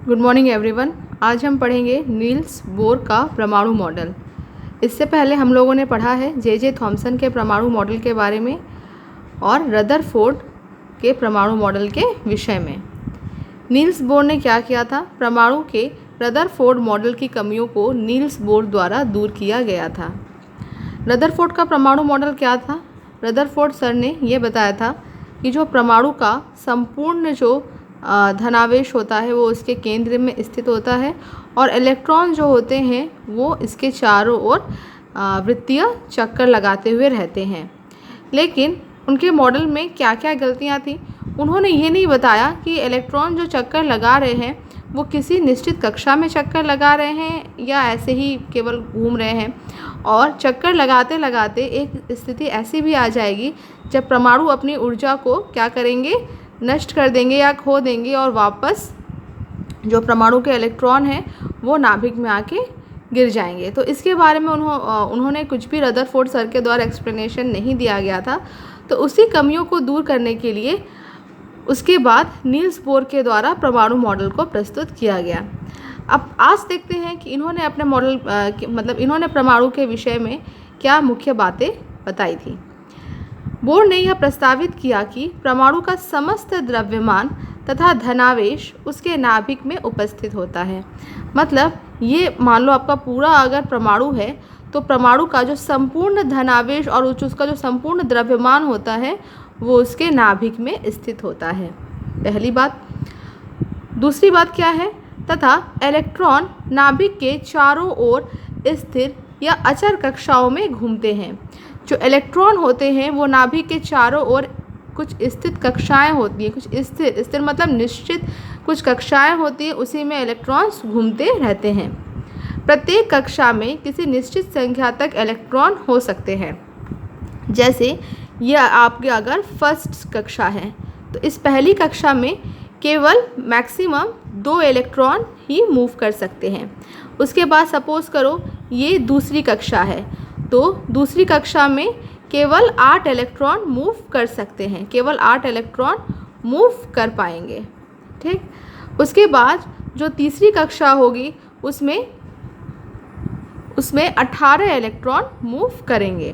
Good morning everyone. आज हम पढ़ेंगे नील्स बोर का परमाणु मॉडल। इससे पहले हम लोगों ने पढ़ा है जे थॉमसन के परमाणु मॉडल के बारे में और रदरफोर्ड के परमाणु मॉडल के विषय में। नील्स बोर ने क्या किया था? परमाणु के रदरफोर्ड मॉडल की कमियों को नील्स बोर द्वारा दूर किया गया था। रदरफोर्ड का परमाणु मॉडल क्या था? रदरफोर्ड सर ने यह बताया था कि जो परमाणु का संपूर्ण जो धनावेश होता है वो उसके केंद्र में स्थित होता है और इलेक्ट्रॉन जो होते हैं वो इसके चारों ओर वृत्तीय चक्कर लगाते हुए रहते हैं। लेकिन उनके मॉडल में क्या क्या गलतियां थी? उन्होंने ये नहीं बताया कि इलेक्ट्रॉन जो चक्कर लगा रहे हैं वो किसी निश्चित कक्षा में चक्कर लगा रहे हैं या ऐसे ही केवल घूम रहे हैं। और चक्कर लगाते लगाते एक स्थिति ऐसी भी आ जाएगी जब परमाणु अपनी ऊर्जा को क्या करेंगे, नष्ट कर देंगे या खो देंगे और वापस जो परमाणु के इलेक्ट्रॉन हैं वो नाभिक में आके गिर जाएंगे। तो इसके बारे में उन्होंने कुछ भी रदरफोर्ड सर के द्वारा एक्सप्लेनेशन नहीं दिया गया था। तो उसी कमियों को दूर करने के लिए उसके बाद नील्स बोर के द्वारा परमाणु मॉडल को प्रस्तुत किया गया। अब आज देखते हैं कि इन्होंने अपने मॉडल इन्होंने परमाणु के विषय में क्या मुख्य बातें बताई थी। बोर ने यह प्रस्तावित किया कि परमाणु का समस्त द्रव्यमान तथा धनावेश उसके नाभिक में उपस्थित होता है। मतलब ये मान लो आपका पूरा अगर परमाणु है तो परमाणु का जो संपूर्ण धनावेश और उसका जो संपूर्ण द्रव्यमान होता है वो उसके नाभिक में स्थित होता है, पहली बात। दूसरी बात क्या है? तथा इलेक्ट्रॉन नाभिक के चारों ओर स्थिर या अचर कक्षाओं में घूमते हैं। जो इलेक्ट्रॉन होते हैं वो नाभिक के चारों ओर कुछ स्थित कक्षाएं होती हैं, कुछ स्थिर मतलब निश्चित कुछ कक्षाएं होती हैं, उसी में इलेक्ट्रॉन्स घूमते रहते हैं। प्रत्येक कक्षा में किसी निश्चित संख्या तक इलेक्ट्रॉन हो सकते हैं। जैसे यह आपके अगर फर्स्ट कक्षा है तो इस पहली कक्षा में केवल मैक्सिमम 2 इलेक्ट्रॉन ही मूव कर सकते हैं। उसके बाद सपोज़ करो ये दूसरी कक्षा है तो दूसरी कक्षा में केवल 8 इलेक्ट्रॉन मूव कर सकते हैं, केवल 8 इलेक्ट्रॉन मूव कर पाएंगे, ठीक। उसके बाद जो तीसरी कक्षा होगी उसमें 18 इलेक्ट्रॉन मूव करेंगे।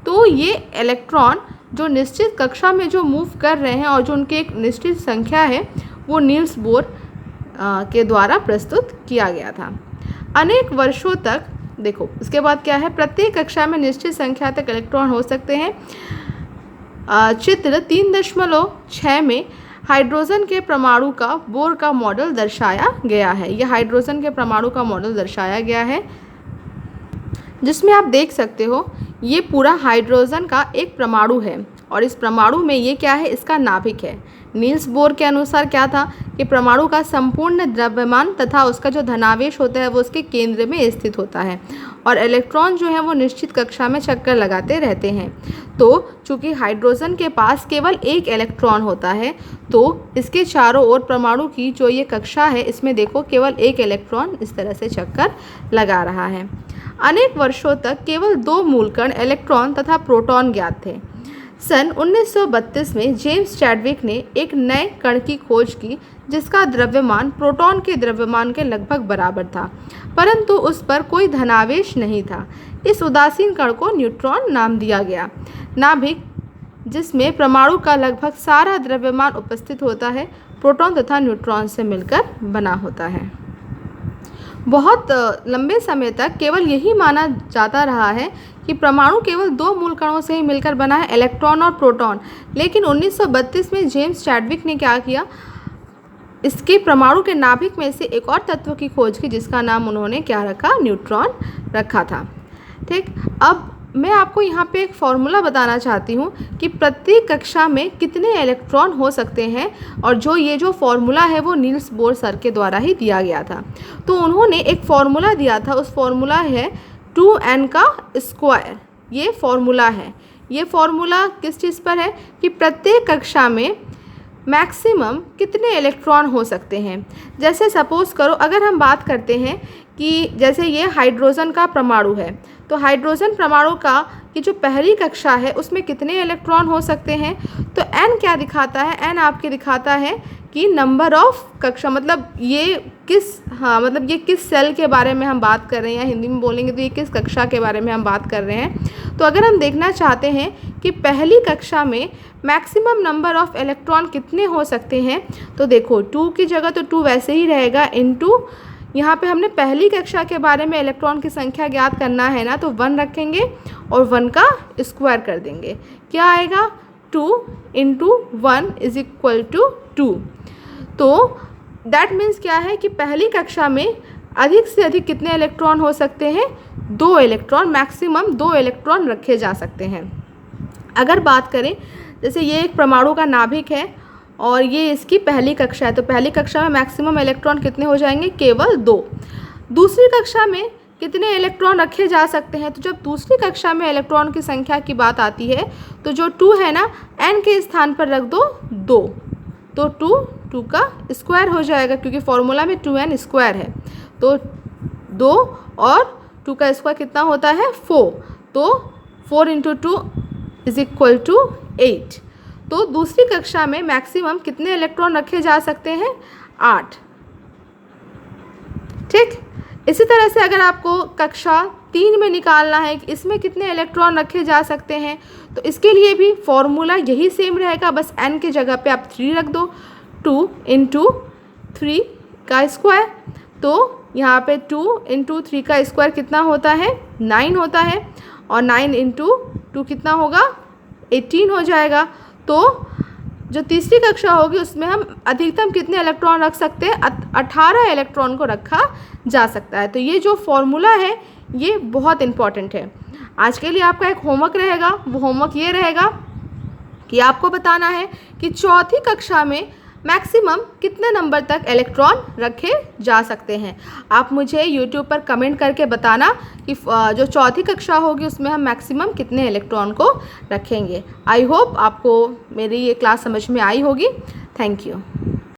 तो ये इलेक्ट्रॉन जो निश्चित कक्षा में जो मूव कर रहे हैं और जो उनकी एक निश्चित संख्या है वो नील्स बोर के द्वारा प्रस्तुत किया गया था। अनेक वर्षों तक देखो, उसके बाद क्या है? प्रत्येक कक्षा में निश्चित संख्या तक इलेक्ट्रॉन हो सकते हैं। चित्र 3.6 में हाइड्रोजन के परमाणु का बोर का मॉडल दर्शाया गया है। यह हाइड्रोजन के परमाणु का मॉडल दर्शाया गया है जिसमें आप देख सकते हो ये पूरा हाइड्रोजन का एक परमाणु है और इस परमाणु में ये क्या है? इसका नाभिक है। नील्स बोर के अनुसार क्या था कि परमाणु का संपूर्ण द्रव्यमान तथा उसका जो धनावेश होता है वो उसके केंद्र में स्थित होता है और इलेक्ट्रॉन जो है वो निश्चित कक्षा में चक्कर लगाते रहते हैं। तो चूंकि हाइड्रोजन के पास केवल 1 इलेक्ट्रॉन होता है तो इसके चारों ओर परमाणु की जो ये कक्षा है इसमें देखो केवल 1 इलेक्ट्रॉन इस तरह से चक्कर लगा रहा है। अनेक वर्षों तक केवल 2 मूलकण इलेक्ट्रॉन तथा प्रोटॉन ज्ञात थे। सन 1932 में जेम्स चैडविक ने एक नए कण की खोज की जिसका द्रव्यमान प्रोटॉन के द्रव्यमान के लगभग बराबर था, परंतु उस पर कोई धनावेश नहीं था। इस उदासीन कण को न्यूट्रॉन नाम दिया गया। नाभिक जिसमें परमाणु का लगभग सारा द्रव्यमान उपस्थित होता है प्रोटॉन तथा न्यूट्रॉन से मिलकर बना होता है। बहुत लंबे समय तक केवल यही माना जाता रहा है कि परमाणु केवल 2 मूल कणों से ही मिलकर बना है, इलेक्ट्रॉन और प्रोटॉन। लेकिन 1932 में जेम्स चैडविक ने क्या किया? इसके परमाणु के नाभिक में से एक और तत्व की खोज की जिसका नाम उन्होंने क्या रखा? न्यूट्रॉन रखा था, ठीक। अब मैं आपको यहाँ पे एक फॉर्मूला बताना चाहती हूँ कि प्रत्येक कक्षा में कितने इलेक्ट्रॉन हो सकते हैं और ये जो फॉर्मूला है वो नील्स बोर सर के द्वारा ही दिया गया था। तो उन्होंने एक फॉर्मूला दिया था, उस फॉर्मूला है 2n का स्क्वायर। ये फॉर्मूला है। ये फॉर्मूला किस चीज़ पर है कि प्रत्येक कक्षा में मैक्सिमम कितने इलेक्ट्रॉन हो सकते हैं। जैसे सपोज़ करो अगर हम बात करते हैं कि जैसे ये हाइड्रोजन का परमाणु है, तो हाइड्रोजन परमाणु का कि जो पहली कक्षा है उसमें कितने इलेक्ट्रॉन हो सकते हैं, तो n क्या दिखाता है, n आपके दिखाता है कि नंबर ऑफ कक्षा, मतलब ये किस, हाँ मतलब ये किस सेल के बारे में हम बात कर रहे हैं, या हिंदी में बोलेंगे तो ये किस कक्षा के बारे में हम बात कर रहे हैं। तो अगर हम देखना चाहते हैं कि पहली कक्षा में मैक्सिमम नंबर ऑफ इलेक्ट्रॉन कितने हो सकते हैं, तो देखो 2 की जगह तो 2 वैसे ही रहेगा, इनटू यहाँ पे हमने पहली कक्षा के बारे में इलेक्ट्रॉन की संख्या ज्ञात करना है ना, तो 1 रखेंगे और 1 का स्क्वायर कर देंगे। क्या आएगा, 2 इंटू 1 इज इक्वल टू 2। तो दैट मीन्स क्या है कि पहली कक्षा में अधिक से अधिक कितने इलेक्ट्रॉन हो सकते हैं, 2 इलेक्ट्रॉन, मैक्सिमम 2 इलेक्ट्रॉन रखे जा सकते हैं। अगर बात करें जैसे ये एक परमाणु का नाभिक है और ये इसकी पहली कक्षा है, तो पहली कक्षा में मैक्सिमम इलेक्ट्रॉन कितने हो जाएंगे, केवल 2। दूसरी कक्षा में कितने इलेक्ट्रॉन रखे जा सकते हैं, तो जब दूसरी कक्षा में इलेक्ट्रॉन की संख्या की बात आती है तो जो 2 है ना, n के स्थान पर रख दो 2, तो 2 का स्क्वायर हो जाएगा, क्योंकि फॉर्मूला में 2n स्क्वायर है। तो 2 और 2 का स्क्वायर कितना होता है, 4, तो 4 इंटू 2 इज इक्वल टू 8। तो दूसरी कक्षा में मैक्सिमम कितने इलेक्ट्रॉन रखे जा सकते हैं, 8। ठीक, इसी तरह से अगर आपको कक्षा 3 में निकालना है कि इसमें कितने इलेक्ट्रॉन रखे जा सकते हैं, तो इसके लिए भी फॉर्मूला यही सेम रहेगा, बस n की जगह पे आप 3 रख दो, 2 इंटू 3 का स्क्वायर। तो यहाँ पे 2 इंटू 3 का स्क्वायर कितना होता है, 9 होता है, और 9 इंटू 2 कितना होगा, 18 हो जाएगा। तो जो तीसरी कक्षा होगी उसमें हम अधिकतम कितने इलेक्ट्रॉन रख सकते हैं, 18 इलेक्ट्रॉन को रखा जा सकता है। तो ये जो फॉर्मूला है ये बहुत इम्पॉर्टेंट है। आज के लिए आपका एक होमवर्क रहेगा, वो होमवर्क ये रहेगा कि आपको बताना है कि चौथी कक्षा में मैक्सिमम कितने नंबर तक इलेक्ट्रॉन रखे जा सकते हैं। आप मुझे YouTube पर कमेंट करके बताना कि जो चौथी कक्षा होगी उसमें हम मैक्सिमम कितने इलेक्ट्रॉन को रखेंगे। आई होप आपको मेरी ये क्लास समझ में आई होगी। Thank you.